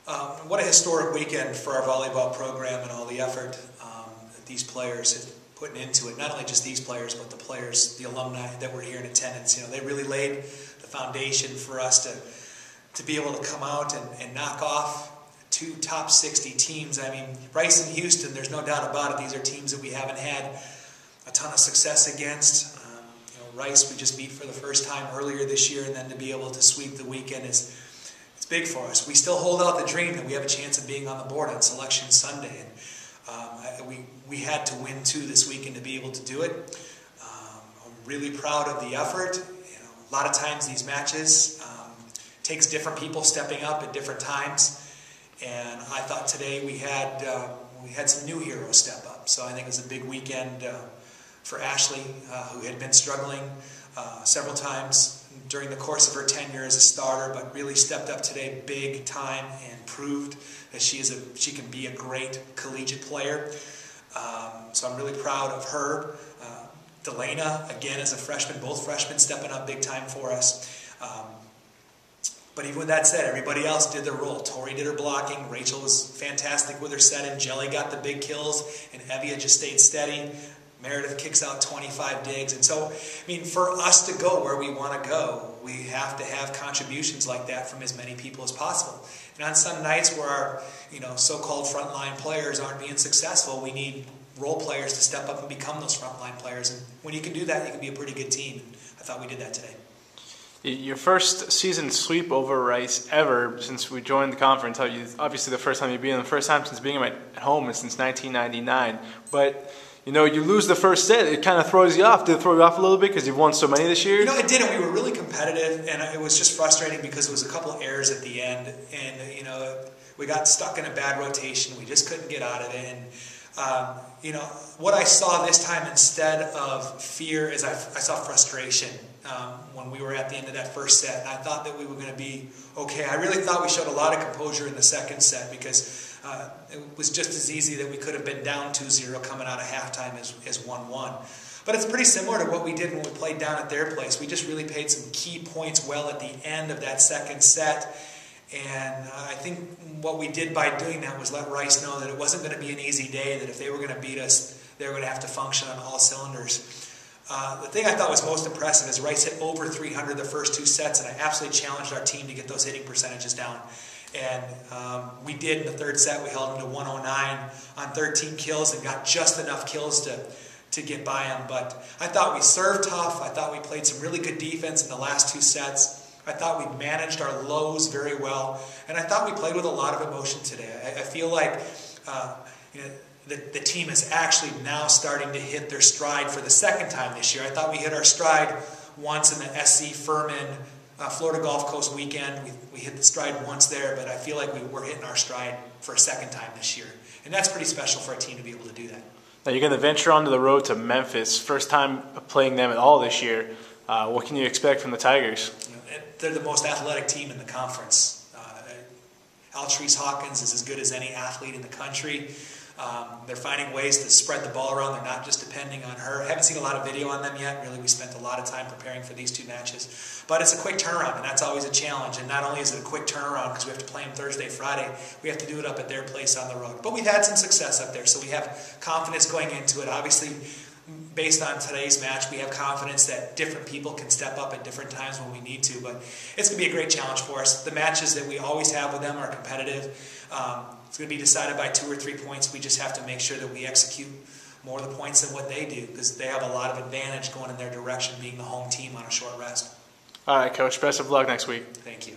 What a historic weekend for our volleyball program and all the effort that these players have put into it. Not only just these players, but the players, the alumni that were here in attendance. You know, they really laid the foundation for us to be able to come out and knock off two top 60 teams. I mean, Rice and Houston, there's no doubt about it. These are teams that we haven't had a ton of success against. Rice we just beat for the first time earlier this year, and then to be able to sweep the weekend it's big for us. We still hold out the dream that we have a chance of being on the board on Selection Sunday, and we had to win two this weekend to be able to do it. I'm really proud of the effort. A lot of times these matches takes different people stepping up at different times, and I thought today we had some new heroes step up. So I think it was a big weekend for Ashley, who had been struggling several times during the course of her tenure as a starter, but really stepped up today big time and proved that she can be a great collegiate player. So I'm really proud of her. Dagenais, again, as a freshman, both freshmen stepping up big time for us. But even with that said, everybody else did their role. Tori did her blocking. Rachel was fantastic with her setting. Jelly got the big kills, and Evia just stayed steady. Meredith kicks out 25 digs. And so, I mean, for us to go where we want to go, we have to have contributions like that from as many people as possible. And on some nights where our, so-called frontline players aren't being successful, we need role players to step up and become those frontline players. And when you can do that, you can be a pretty good team. I thought we did that today. Your first season sweep over Rice ever since we joined the conference. Obviously, the first time you've been, the first time since being at home and since 1999. But you lose the first set, it kind of throws you off. Did it throw you off a little bit because you've won so many this year? It didn't. We were really competitive, and it was just frustrating because it was a couple of errors at the end, and we got stuck in a bad rotation. We just couldn't get out of it. And what I saw this time instead of fear is I saw frustration when we were at the end of that first set. And I thought that we were going to be okay. I really thought we showed a lot of composure in the second set because it was just as easy that we could have been down 2-0 coming out of halftime as 1-1. But it's pretty similar to what we did when we played down at their place. We just really paid some key points well at the end of that second set. And I think what we did by doing that was let Rice know that it wasn't going to be an easy day, that if they were going to beat us, they were going to have to function on all cylinders. The thing I thought was most impressive is Rice hit over 300 the first two sets, and I absolutely challenged our team to get those hitting percentages down. And we did in the third set. We held them to 109 on 13 kills and got just enough kills to get by them. But I thought we served tough. I thought we played some really good defense in the last two sets. I thought we managed our lows very well. And I thought we played with a lot of emotion today. I feel like the team is actually now starting to hit their stride for the second time this year. I thought we hit our stride once in the SC Furman Florida Gulf Coast weekend. We hit the stride once there, but I feel like we're hitting our stride for a second time this year. And that's pretty special for a team to be able to do that. Now you're going to venture onto the road to Memphis. First time playing them at all this year. What can you expect from the Tigers? They're the most athletic team in the conference. Altrice Hawkins is as good as any athlete in the country. They're finding ways to spread the ball around. They're not just depending on her. I haven't seen a lot of video on them yet. Really, we spent a lot of time preparing for these two matches. But it's a quick turnaround, and that's always a challenge. And not only is it a quick turnaround because we have to play them Thursday, Friday, we have to do it up at their place on the road. But we've had some success up there, so we have confidence going into it. Obviously, based on today's match, we have confidence that different people can step up at different times when we need to. But it's going to be a great challenge for us. The matches that we always have with them are competitive. It's going to be decided by 2 or 3 points. We just have to make sure that we execute more of the points than what they do because they have a lot of advantage going in their direction, being the home team on a short rest. All right, Coach. Best of luck next week. Thank you.